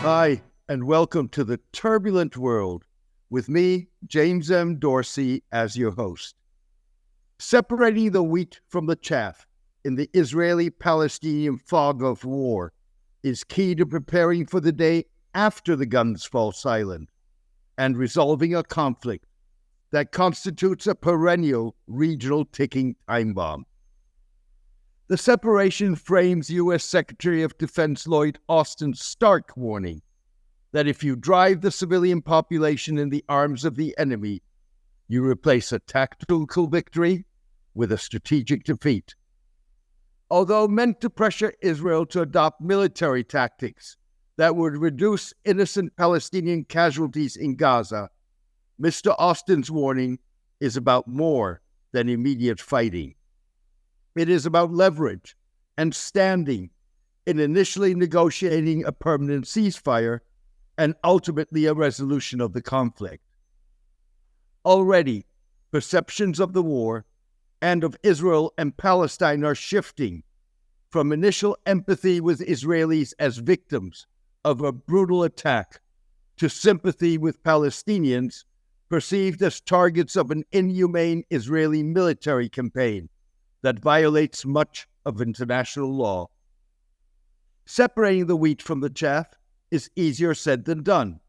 Hi, and welcome to the turbulent world with me, James M. Dorsey, as your host. Separating the wheat from the chaff in the Israeli-Palestinian fog of war is key to preparing for the day after the guns fall silent and resolving a conflict that constitutes a perennial regional ticking time bomb. The separation frames U.S. Secretary of Defense Lloyd Austin's stark warning that if you drive the civilian population in the arms of the enemy, you replace a tactical victory with a strategic defeat. Although meant to pressure Israel to adopt military tactics that would reduce innocent Palestinian casualties in Gaza, Mr. Austin's warning is about more than immediate fighting. It is about leverage and standing in initially negotiating a permanent ceasefire and ultimately a resolution of the conflict. Already, perceptions of the war and of Israel and Palestine are shifting from initial empathy with Israelis as victims of a brutal attack to sympathy with Palestinians perceived as targets of an inhumane Israeli military campaign that violates much of international law. Separating the wheat from the chaff is easier said than done.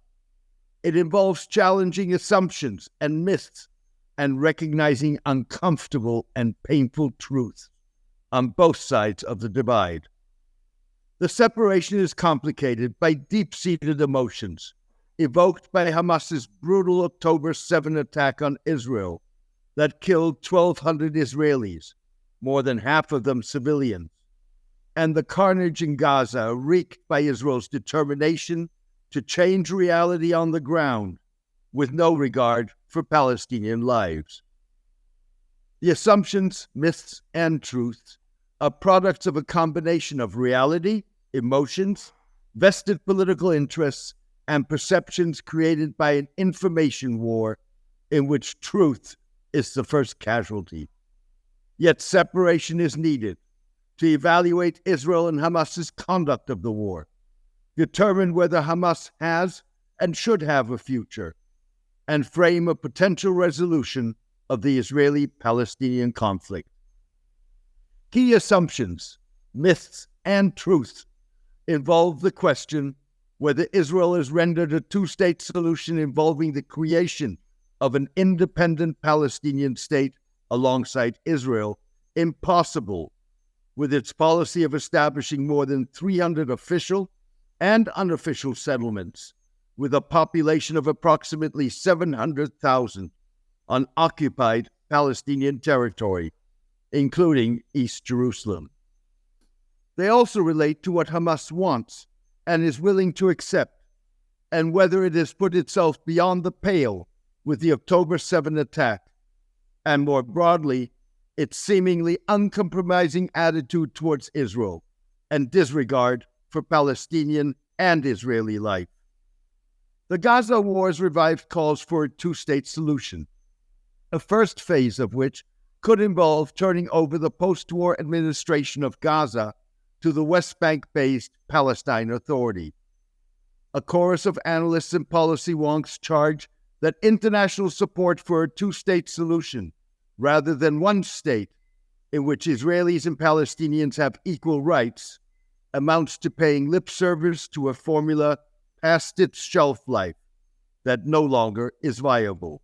It involves challenging assumptions and myths and recognizing uncomfortable and painful truths on both sides of the divide. The separation is complicated by deep-seated emotions evoked by Hamas's brutal October 7 attack on Israel that killed 1,200 Israelis, more than half of them civilians, and the carnage in Gaza wreaked by Israel's determination to change reality on the ground with no regard for Palestinian lives. The assumptions, myths, and truths are products of a combination of reality, emotions, vested political interests, and perceptions created by an information war in which truth is the first casualty. Yet separation is needed to evaluate Israel and Hamas's conduct of the war, determine whether Hamas has and should have a future, and frame a potential resolution of the Israeli-Palestinian conflict. Key assumptions, myths, and truths involve the question whether Israel has rendered a two-state solution involving the creation of an independent Palestinian state alongside Israel impossible with its policy of establishing more than 300 official and unofficial settlements with a population of approximately 700,000 on occupied Palestinian territory, including East Jerusalem. They also relate to what Hamas wants and is willing to accept, and whether it has put itself beyond the pale with the October 7 attack, and more broadly, its seemingly uncompromising attitude towards Israel and disregard for Palestinian and Israeli life. The Gaza war's revived calls for a two-state solution, a first phase of which could involve turning over the post-war administration of Gaza to the West Bank-based Palestine Authority. A chorus of analysts and policy wonks charge that international support for a two-state solution rather than one state in which Israelis and Palestinians have equal rights amounts to paying lip service to a formula past its shelf life that no longer is viable.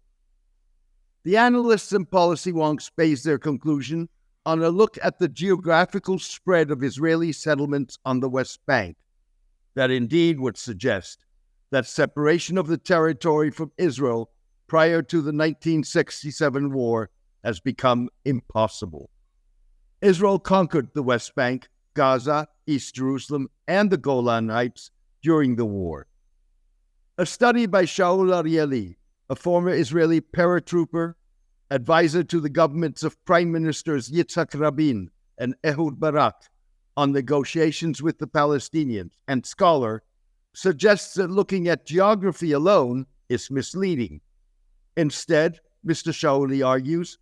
The analysts and policy wonks base their conclusion on a look at the geographical spread of Israeli settlements on the West Bank that indeed would suggest that separation of the territory from Israel prior to the 1967 war has become impossible. Israel conquered the West Bank, Gaza, East Jerusalem, and the Golan Heights during the war. A study by Shaul Arieli, a former Israeli paratrooper, advisor to the governments of Prime Ministers Yitzhak Rabin and Ehud Barak on negotiations with the Palestinians, and scholar, suggests that looking at geography alone is misleading. Instead, Mr. Shauli argues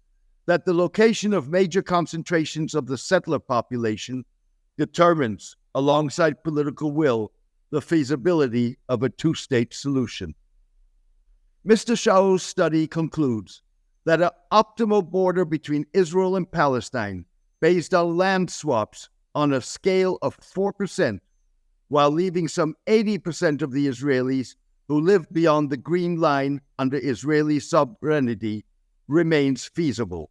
that the location of major concentrations of the settler population determines, alongside political will, the feasibility of a two-state solution. Mr. Shao's study concludes that an optimal border between Israel and Palestine, based on land swaps on a scale of 4%, while leaving some 80% of the Israelis who live beyond the Green Line under Israeli sovereignty, remains feasible.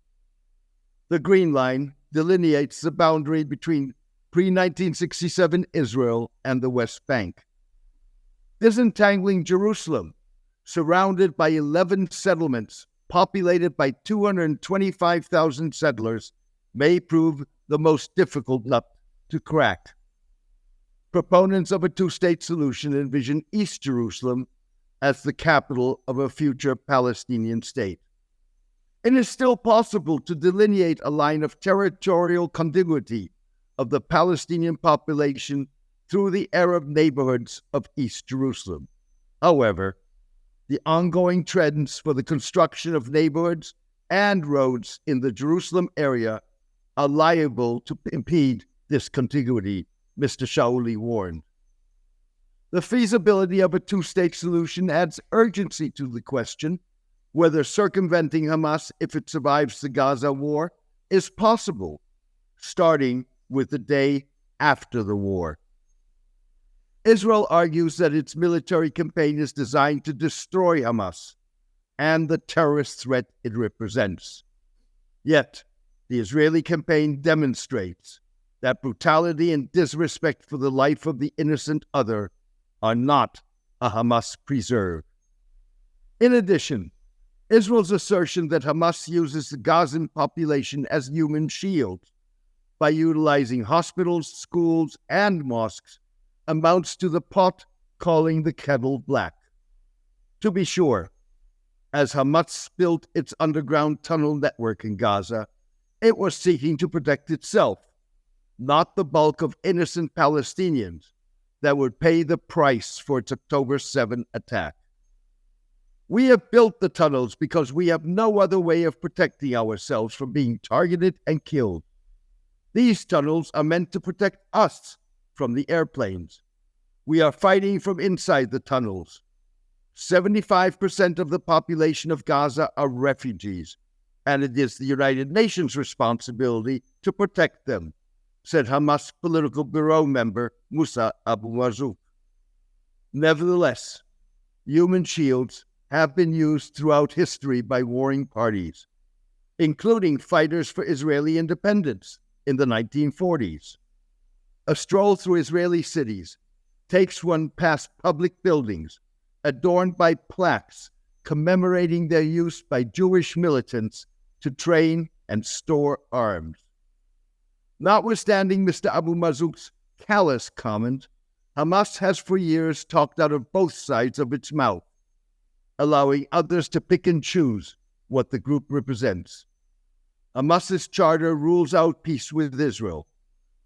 The Green Line delineates the boundary between pre-1967 Israel and the West Bank. Disentangling Jerusalem, surrounded by 11 settlements populated by 225,000 settlers, may prove the most difficult nut to crack. Proponents of a two-state solution envision East Jerusalem as the capital of a future Palestinian state. It is still possible to delineate a line of territorial contiguity of the Palestinian population through the Arab neighborhoods of East Jerusalem. However, the ongoing trends for the construction of neighborhoods and roads in the Jerusalem area are liable to impede this contiguity, Mr. Shauli warned. The feasibility of a two-state solution adds urgency to the question whether circumventing Hamas, if it survives the Gaza war, is possible, starting with the day after the war. Israel argues that its military campaign is designed to destroy Hamas and the terrorist threat it represents. Yet, the Israeli campaign demonstrates that brutality and disrespect for the life of the innocent other are not a Hamas preserve. In addition, Israel's assertion that Hamas uses the Gazan population as human shields by utilizing hospitals, schools, and mosques amounts to the pot calling the kettle black. To be sure, as Hamas built its underground tunnel network in Gaza, it was seeking to protect itself, not the bulk of innocent Palestinians that would pay the price for its October 7 attack. We have built the tunnels because we have no other way of protecting ourselves from being targeted and killed. These tunnels are meant to protect us from the airplanes. We are fighting from inside the tunnels. 75% of the population of Gaza are refugees, and it is the United Nations' responsibility to protect them, said Hamas Political Bureau member Musa Abu Marzouk. Nevertheless, human shields have been used throughout history by warring parties, including fighters for Israeli independence in the 1940s. A stroll through Israeli cities takes one past public buildings adorned by plaques commemorating their use by Jewish militants to train and store arms. Notwithstanding Mr. Abu Marzouk's callous comment, Hamas has for years talked out of both sides of its mouth, allowing others to pick and choose what the group represents. Hamas's charter rules out peace with Israel,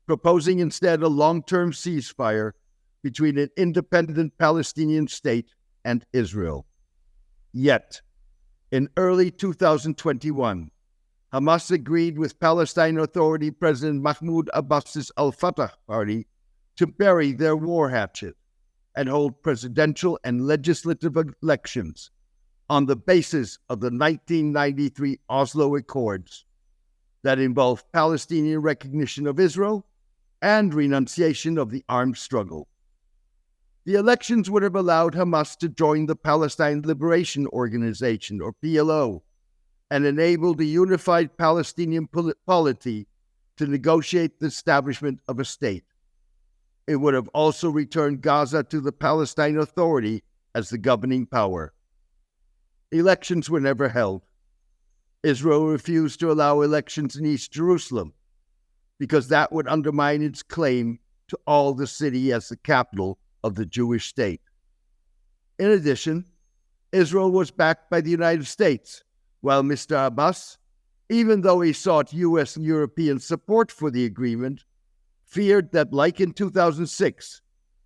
proposing instead a long-term ceasefire between an independent Palestinian state and Israel. Yet, in early 2021, Hamas agreed with Palestine Authority President Mahmoud Abbas's Al-Fatah party to bury their war hatchet and hold presidential and legislative elections on the basis of the 1993 Oslo Accords that involved Palestinian recognition of Israel and renunciation of the armed struggle. The elections would have allowed Hamas to join the Palestine Liberation Organization, or PLO, and enabled a unified Palestinian polity to negotiate the establishment of a state. It would have also returned Gaza to the Palestine Authority as the governing power. Elections were never held. Israel refused to allow elections in East Jerusalem because that would undermine its claim to all the city as the capital of the Jewish state. In addition, Israel was backed by the United States, while Mr. Abbas, even though he sought U.S. and European support for the agreement, feared that, like in 2006,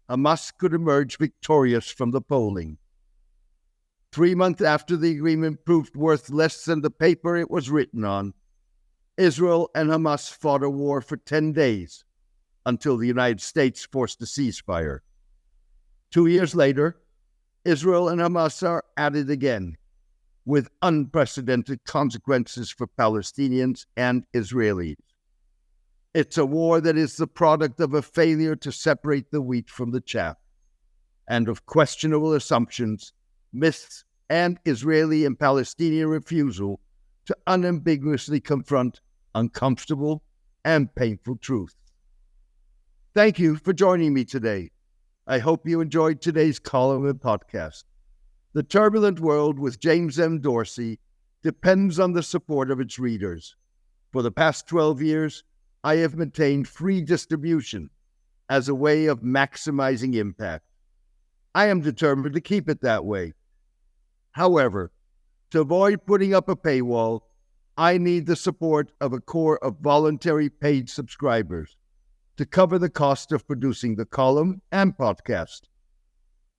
Hamas could emerge victorious from the polling. 3 months after the agreement proved worth less than the paper it was written on, Israel and Hamas fought a war for 10 days until the United States forced a ceasefire. 2 years later, Israel and Hamas are at it again, with unprecedented consequences for Palestinians and Israelis. It's a war that is the product of a failure to separate the wheat from the chaff, and of questionable assumptions, myths, and Israeli and Palestinian refusal to unambiguously confront uncomfortable and painful truth. Thank you for joining me today. I hope you enjoyed today's column and podcast. The Turbulent World with James M. Dorsey depends on the support of its readers. For the past 12 years, I have maintained free distribution as a way of maximizing impact. I am determined to keep it that way. However, to avoid putting up a paywall, I need the support of a core of voluntary paid subscribers to cover the cost of producing the column and podcast.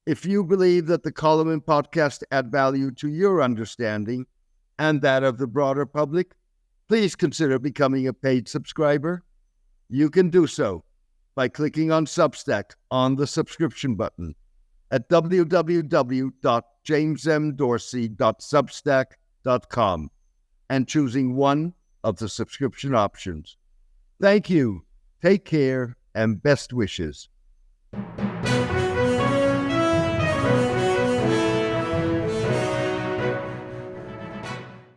If you believe that the column and podcast add value to your understanding and that of the broader public, please consider becoming a paid subscriber. You can do so by clicking on Substack on the subscription button at www.jamesmdorsey.substack.com and choosing one of the subscription options. Thank you, take care, and best wishes.